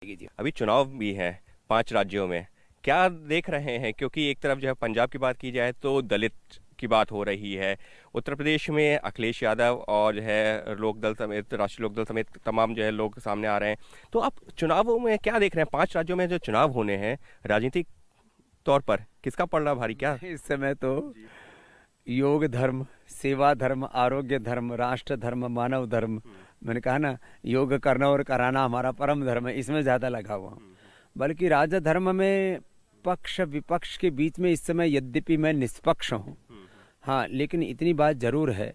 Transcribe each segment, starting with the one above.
जी। अभी चुनाव भी हैं 5 राज्यों में। क्या देख रहे हैं? क्योंकि एक तरफ जो है पंजाब की बात की जाए तो दलित की बात हो रही है। उत्तर प्रदेश में अखिलेश यादव और जो है लोकदल समेत, राष्ट्रीय लोकदल समेत तमाम जो है लोग सामने आ रहे हैं। तो आप चुनावों में क्या देख रहे हैं? 5 राज्यों में जो चुनाव होने हैं, राजनीतिक तौर पर किसका पलड़ा भारी क्या? इस समय तो योग धर्म, सेवा धर्म, आरोग्य धर्म, राष्ट्र धर्म, मानव धर्म, मैंने कहा ना, योग करना और कराना हमारा परम धर्म है, इसमें ज्यादा लगा हुआ हूँ। बल्कि राज धर्म में पक्ष विपक्ष के बीच में इस समय यद्यपि मैं निष्पक्ष हूँ, हाँ, लेकिन इतनी बात जरूर है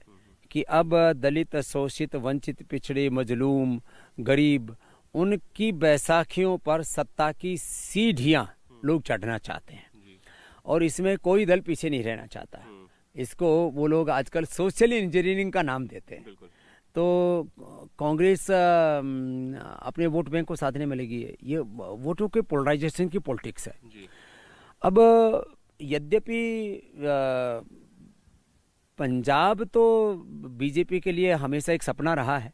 कि अब दलित, शोषित, वंचित, पिछड़े, मजलूम, गरीब, उनकी बैसाखियों पर सत्ता की सीढ़ियां लोग चढ़ना चाहते हैं और इसमें कोई दल पीछे नहीं रहना चाहता है। इसको वो लोग आजकल सोशल इंजीनियरिंग का नाम देते हैं। तो कांग्रेस अपने वोट बैंक को साधने में लगी है। ये वोटों के पोलराइजेशन की पॉलिटिक्स है। अब यद्यपि पंजाब तो बीजेपी के लिए हमेशा एक सपना रहा है,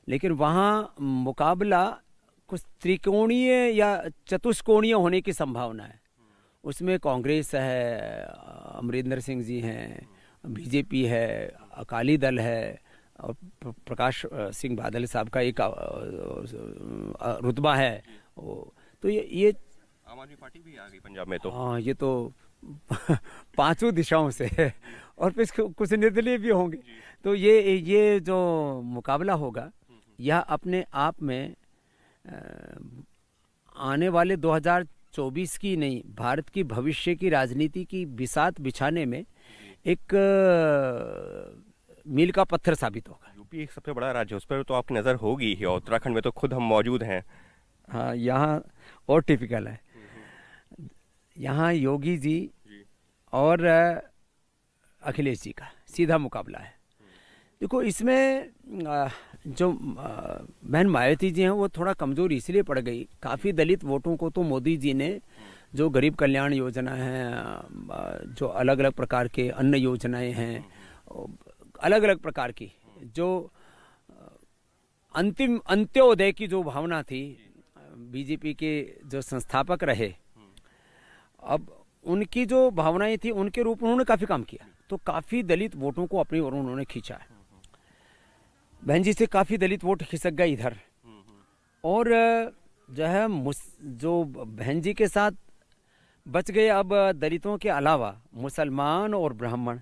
लेकिन वहाँ मुकाबला कुछ त्रिकोणीय या चतुष्कोणीय होने की संभावना है। उसमें कांग्रेस है, अमरिंदर सिंह जी हैं, बीजेपी है, अकाली दल है और प्रकाश सिंह बादल साहब का एक रुतबा है। तो ये आम आदमी पार्टी भी आ गई पंजाब में। तो हाँ, ये तो पांचों दिशाओं से है और फिर कुछ निर्दलीय भी होंगे। तो ये जो मुकाबला होगा यह अपने आप में आने वाले 2024 की नहीं, भारत की भविष्य की राजनीति की बिसात बिछाने में एक मील का पत्थर साबित होगा। यूपी एक सबसे बड़ा राज्य है, उस पर तो आपकी नज़र होगी ही, और उत्तराखंड में तो खुद हम मौजूद हैं। हाँ, यहाँ और टिपिकल है। यहाँ योगी जी और अखिलेश जी का सीधा मुकाबला है। देखो, इसमें जो बहन मायावती जी हैं वो थोड़ा कमजोर इसलिए पड़ गई। काफ़ी दलित वोटों को तो मोदी जी ने, जो गरीब कल्याण योजना है, जो अलग अलग प्रकार के अन्न योजनाएं हैं, अलग अलग प्रकार की जो अंतिम अंत्योदय की जो भावना थी, बीजेपी के जो संस्थापक रहे, अब उनकी जो भावनाएं थी उनके रूप में उन्होंने काफ़ी काम किया। तो काफ़ी दलित वोटों को अपनी ओर उन्होंने खींचा है। बहन जी से काफ़ी दलित वोट खिसक गए इधर। और जो है जो बहन जी के साथ बच गए अब दलितों के अलावा मुसलमान और ब्राह्मण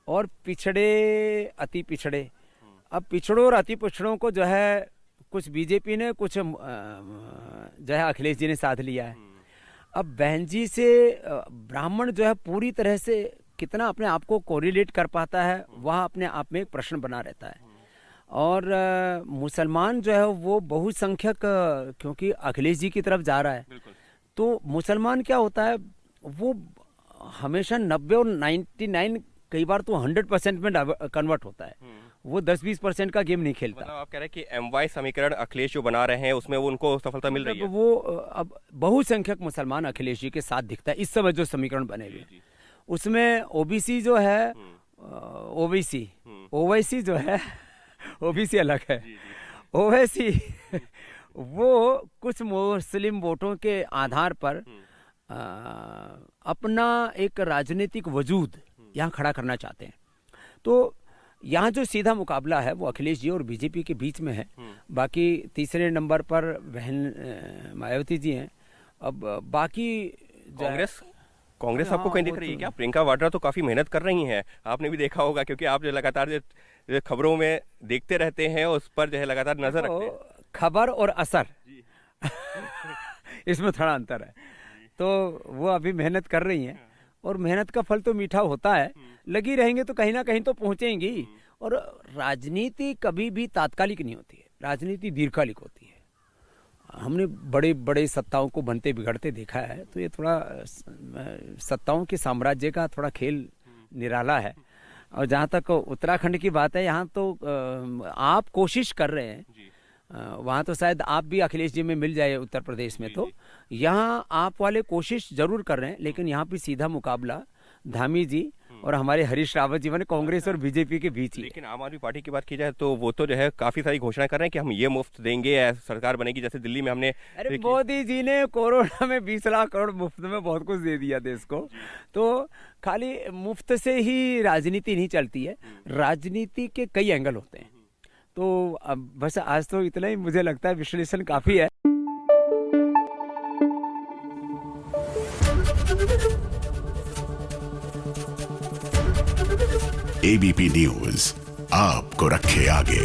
और पिछड़े, अति पिछड़े। अब पिछड़ों और अति पिछड़ों को जो है कुछ बीजेपी ने, कुछ जो है अखिलेश जी ने साथ लिया है। अब बहन जी से ब्राह्मण जो है पूरी तरह से कितना अपने आप को कोरिलेट कर पाता है, वह अपने आप में एक प्रश्न बना रहता है। और मुसलमान जो है वो बहुसंख्यक, क्योंकि अखिलेश जी की तरफ जा रहा है, तो मुसलमान क्या होता है, वो हमेशा 90 और 99, कई बार तो 100% में कन्वर्ट होता है। वो 10-20% का गेम नहीं खेलता। मतलब आप कह रहे हैं कि एमवाई समीकरण अखिलेश जो बना रहे हैं उसमें वो उनको सफलता मिल रही है। वो अब बहुसंख्यक मुसलमान अखिलेश जी के साथ दिखता है इस समय जो समीकरण बने हुए। उसमें ओबीसी जो है, ओवैसी जो है, ओबीसी अलग है, ओवैसी वो कुछ मुस्लिम वोटों के आधार पर अपना एक राजनीतिक वजूद यहाँ खड़ा करना चाहते हैं। तो यहाँ जो सीधा मुकाबला है वो अखिलेश जी और बीजेपी के बीच में है। बाकी तीसरे नंबर पर बहन मायावती जी हैं। अब बाकी कांग्रेस आपको कहीं दिख रही है क्या? प्रियंका वाड्रा तो काफी मेहनत कर रही हैं, आपने भी देखा होगा, क्योंकि आप जो लगातार जो खबरों में देखते रहते हैं उस पर जो है लगातार नजर रखते हैं। खबर और असर इसमें थोड़ा अंतर है। तो वो अभी मेहनत कर रही हैं और मेहनत का फल तो मीठा होता है। लगी रहेंगे तो कहीं ना कहीं तो पहुंचेंगी। और राजनीति कभी भी तात्कालिक नहीं होती है, राजनीति दीर्घकालिक होती है। हमने बड़े बड़े सत्ताओं को बनते बिगड़ते देखा है। तो ये थोड़ा सत्ताओं के साम्राज्य का थोड़ा खेल निराला है। और जहाँ तक उत्तराखंड की बात है, यहाँ तो आप कोशिश कर रहे हैं, वहाँ तो शायद आप भी अखिलेश जी में मिल जाए उत्तर प्रदेश में। तो यहाँ आप वाले कोशिश जरूर कर रहे हैं, लेकिन यहाँ भी सीधा मुकाबला धामी जी और हमारे हरीश रावत जी मैंने कांग्रेस और बीजेपी के बीच ही। लेकिन आम आदमी पार्टी की बात की जाए तो वो तो जो है काफी सारी घोषणा कर रहे हैं कि हम ये मुफ्त देंगे, सरकार बनेगी, जैसे दिल्ली में हमने अरे मोदी जी ने कोरोना में 20 लाख करोड़ मुफ्त में बहुत कुछ दे दिया देश को। तो खाली मुफ्त से ही राजनीति नहीं चलती है, राजनीति के कई एंगल होते हैं। तो अब बस आज तो इतना ही, मुझे लगता है विश्लेषण काफी है। एबीपी न्यूज आपको रखे आगे।